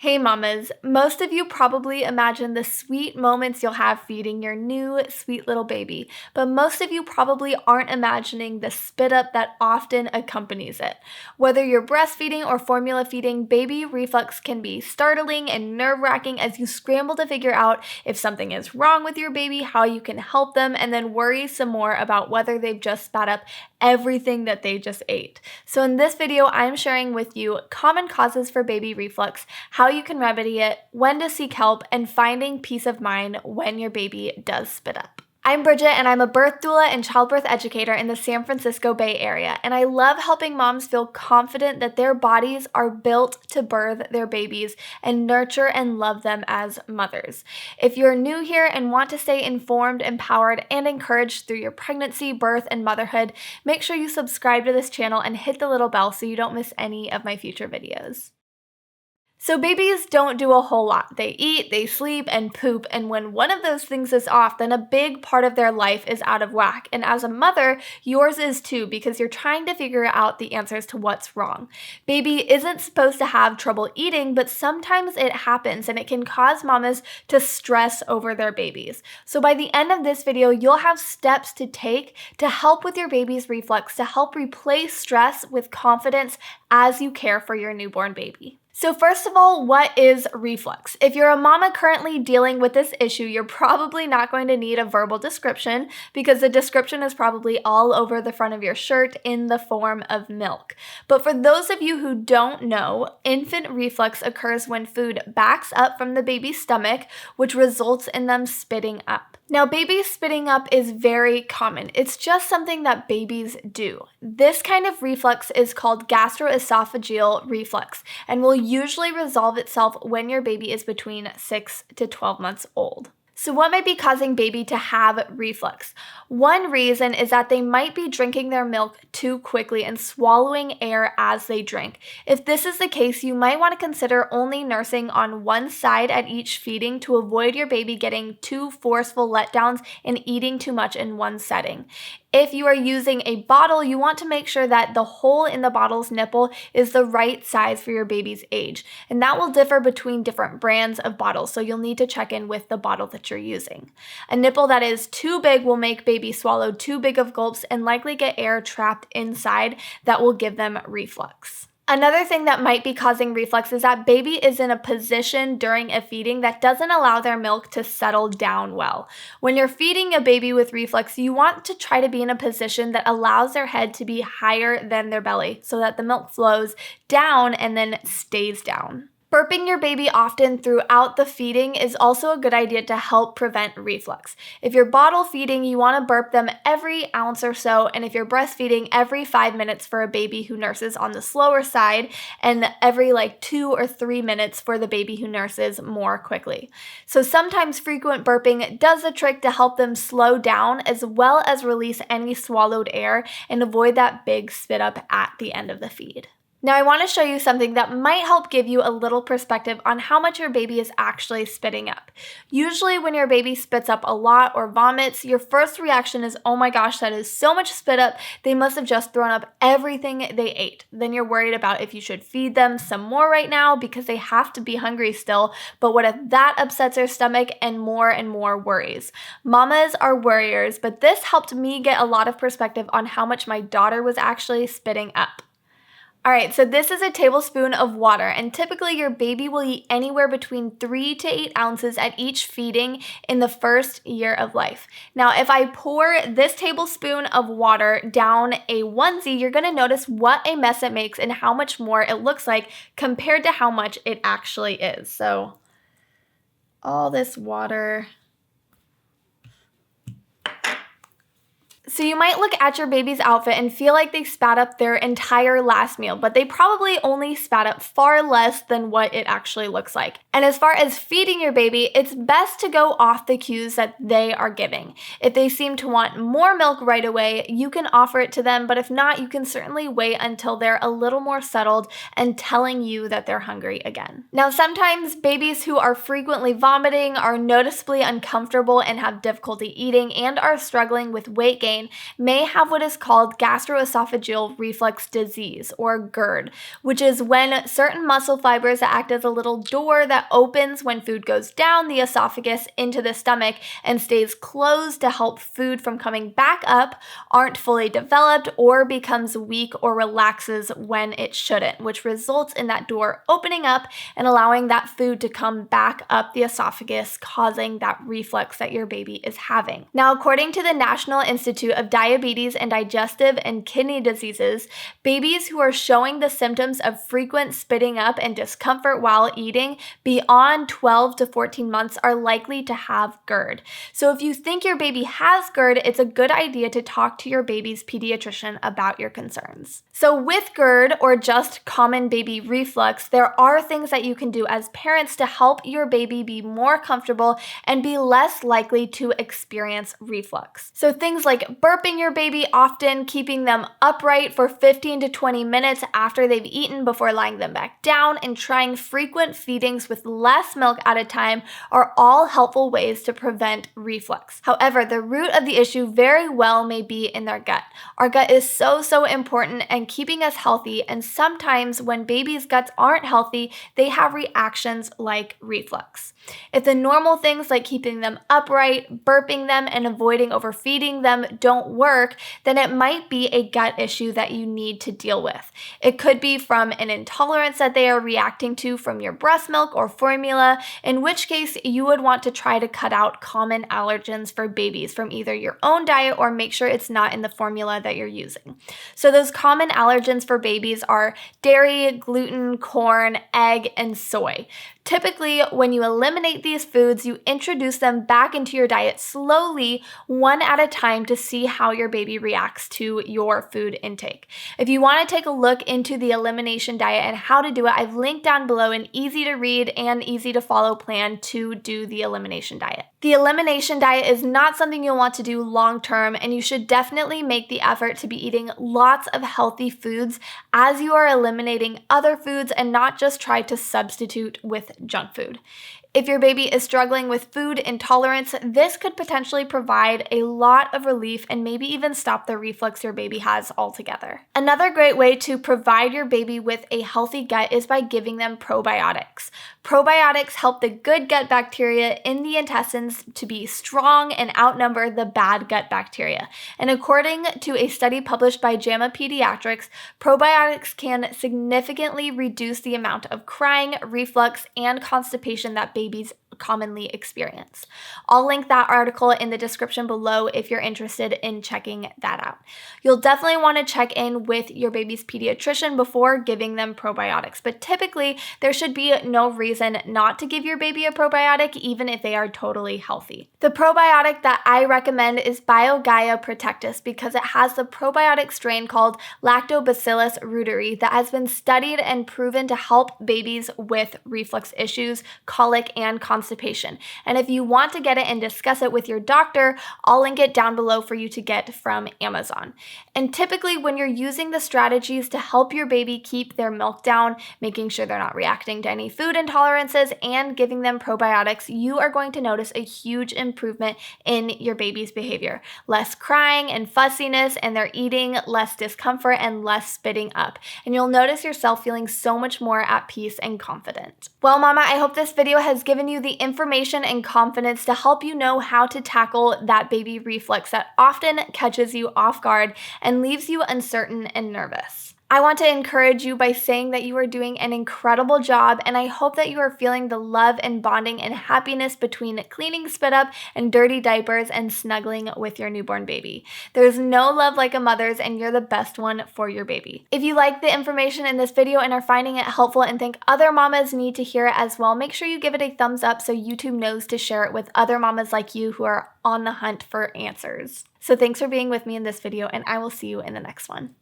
Hey mamas, most of you probably imagine the sweet moments you'll have feeding your new sweet little baby, but most of you probably aren't imagining the spit up that often accompanies it. Whether you're breastfeeding or formula feeding, baby reflux can be startling and nerve-wracking as you scramble to figure out if something is wrong with your baby, how you can help them, and then worry some more about whether they've just spat up everything that they just ate. So in this video, I'm sharing with you common causes for baby reflux, how you can remedy it, when to seek help, and finding peace of mind when your baby does spit up. I'm Bridget, and I'm a birth doula and childbirth educator in the San Francisco Bay Area, and I love helping moms feel confident that their bodies are built to birth their babies and nurture and love them as mothers. If you're new here and want to stay informed, empowered, and encouraged through your pregnancy, birth, and motherhood, make sure you subscribe to this channel and hit the little bell so you don't miss any of my future videos. So babies don't do a whole lot. They eat, they sleep, and poop, and when one of those things is off, then a big part of their life is out of whack. And as a mother, yours is too, because you're trying to figure out the answers to what's wrong. Baby isn't supposed to have trouble eating, but sometimes it happens, and it can cause mamas to stress over their babies. So by the end of this video, you'll have steps to take to help with your baby's reflux, to help replace stress with confidence as you care for your newborn baby. So first of all, what is reflux? If you're a mama currently dealing with this issue, you're probably not going to need a verbal description because the description is probably all over the front of your shirt in the form of milk. But for those of you who don't know, infant reflux occurs when food backs up from the baby's stomach, which results in them spitting up. Now, babies spitting up is very common. It's just something that babies do. This kind of reflux is called gastroesophageal reflux and will usually resolve itself when your baby is between 6 to 12 months old. So what might be causing baby to have reflux? One reason is that they might be drinking their milk too quickly and swallowing air as they drink. If this is the case, you might want to consider only nursing on one side at each feeding to avoid your baby getting too forceful letdowns and eating too much in one setting. If you are using a bottle, you want to make sure that the hole in the bottle's nipple is the right size for your baby's age. And that will differ between different brands of bottles, so you'll need to check in with the bottle that you're using. A nipple that is too big will make baby swallow too big of gulps and likely get air trapped inside that will give them reflux. Another thing that might be causing reflux is that baby is in a position during a feeding that doesn't allow their milk to settle down well. When you're feeding a baby with reflux, you want to try to be in a position that allows their head to be higher than their belly so that the milk flows down and then stays down. Burping your baby often throughout the feeding is also a good idea to help prevent reflux. If you're bottle feeding, you want to burp them every ounce or so, and if you're breastfeeding, every 5 minutes for a baby who nurses on the slower side, and every 2 or 3 minutes for the baby who nurses more quickly. So sometimes frequent burping does the trick to help them slow down as well as release any swallowed air and avoid that big spit up at the end of the feed. Now I want to show you something that might help give you a little perspective on how much your baby is actually spitting up. Usually when your baby spits up a lot or vomits, your first reaction is, oh my gosh, that is so much spit up, they must have just thrown up everything they ate. Then you're worried about if you should feed them some more right now because they have to be hungry still, but what if that upsets their stomach and more worries? Mamas are worriers, but this helped me get a lot of perspective on how much my daughter was actually spitting up. Alright, so this is a tablespoon of water, and typically your baby will eat anywhere between 3 to 8 ounces at each feeding in the first year of life. Now, if I pour this tablespoon of water down a onesie, you're going to notice what a mess it makes and how much more it looks like compared to how much it actually is. So, all this water. So you might look at your baby's outfit and feel like they spat up their entire last meal, but they probably only spat up far less than what it actually looks like. And as far as feeding your baby, it's best to go off the cues that they are giving. If they seem to want more milk right away, you can offer it to them, but if not, you can certainly wait until they're a little more settled and telling you that they're hungry again. Now, sometimes babies who are frequently vomiting are noticeably uncomfortable and have difficulty eating and are struggling with weight gain pain may have what is called gastroesophageal reflux disease, or GERD, which is when certain muscle fibers that act as a little door that opens when food goes down the esophagus into the stomach and stays closed to help food from coming back up aren't fully developed or becomes weak or relaxes when it shouldn't, which results in that door opening up and allowing that food to come back up the esophagus, causing that reflux that your baby is having. Now, according to the National Institute of Diabetes and Digestive and Kidney Diseases, babies who are showing the symptoms of frequent spitting up and discomfort while eating beyond 12 to 14 months are likely to have GERD. So if you think your baby has GERD, it's a good idea to talk to your baby's pediatrician about your concerns. So with GERD, or just common baby reflux, there are things that you can do as parents to help your baby be more comfortable and be less likely to experience reflux. So things like burping your baby often, keeping them upright for 15 to 20 minutes after they've eaten before lying them back down, and trying frequent feedings with less milk at a time are all helpful ways to prevent reflux. However, the root of the issue very well may be in their gut. Our gut is so important and keeping us healthy, and sometimes when babies' guts aren't healthy, they have reactions like reflux. If the normal things like keeping them upright, burping them, and avoiding overfeeding them don't work, then it might be a gut issue that you need to deal with. It could be from an intolerance that they are reacting to from your breast milk or formula, in which case you would want to try to cut out common allergens for babies from either your own diet or make sure it's not in the formula that you're using. So those common allergens for babies are dairy, gluten, corn, egg, and soy. Typically, when you eliminate these foods, you introduce them back into your diet slowly, one at a time, to see how your baby reacts to your food intake. If you want to take a look into the elimination diet and how to do it, I've linked down below an easy to read and easy to follow plan to do the elimination diet. The elimination diet is not something you'll want to do long term, and you should definitely make the effort to be eating lots of healthy foods as you are eliminating other foods, and not just try to substitute with junk food. If your baby is struggling with food intolerance, this could potentially provide a lot of relief and maybe even stop the reflux your baby has altogether. Another great way to provide your baby with a healthy gut is by giving them probiotics. Probiotics help the good gut bacteria in the intestines to be strong and outnumber the bad gut bacteria. And according to a study published by JAMA Pediatrics, probiotics can significantly reduce the amount of crying, reflux, and constipation that babies commonly experience. I'll link that article in the description below if you're interested in checking that out. You'll definitely want to check in with your baby's pediatrician before giving them probiotics, but typically there should be no reason not to give your baby a probiotic even if they are totally healthy. The probiotic that I recommend is BioGaia Protectus because it has the probiotic strain called Lactobacillus reuteri that has been studied and proven to help babies with reflux issues, colic, and constipation. And if you want to get it and discuss it with your doctor, I'll link it down below for you to get from Amazon. And typically when you're using the strategies to help your baby keep their milk down, making sure they're not reacting to any food intolerances, and giving them probiotics, you are going to notice a huge improvement in your baby's behavior. Less crying and fussiness, and they're eating, less discomfort, and less spitting up. And you'll notice yourself feeling so much more at peace and confident. Well, Mama, I hope this video has given you the information and confidence to help you know how to tackle that baby reflux that often catches you off guard and leaves you uncertain and nervous. I want to encourage you by saying that you are doing an incredible job, and I hope that you are feeling the love and bonding and happiness between cleaning spit up and dirty diapers and snuggling with your newborn baby. There's no love like a mother's, and you're the best one for your baby. If you like the information in this video and are finding it helpful and think other mamas need to hear it as well, make sure you give it a thumbs up so YouTube knows to share it with other mamas like you who are on the hunt for answers. So thanks for being with me in this video, and I will see you in the next one.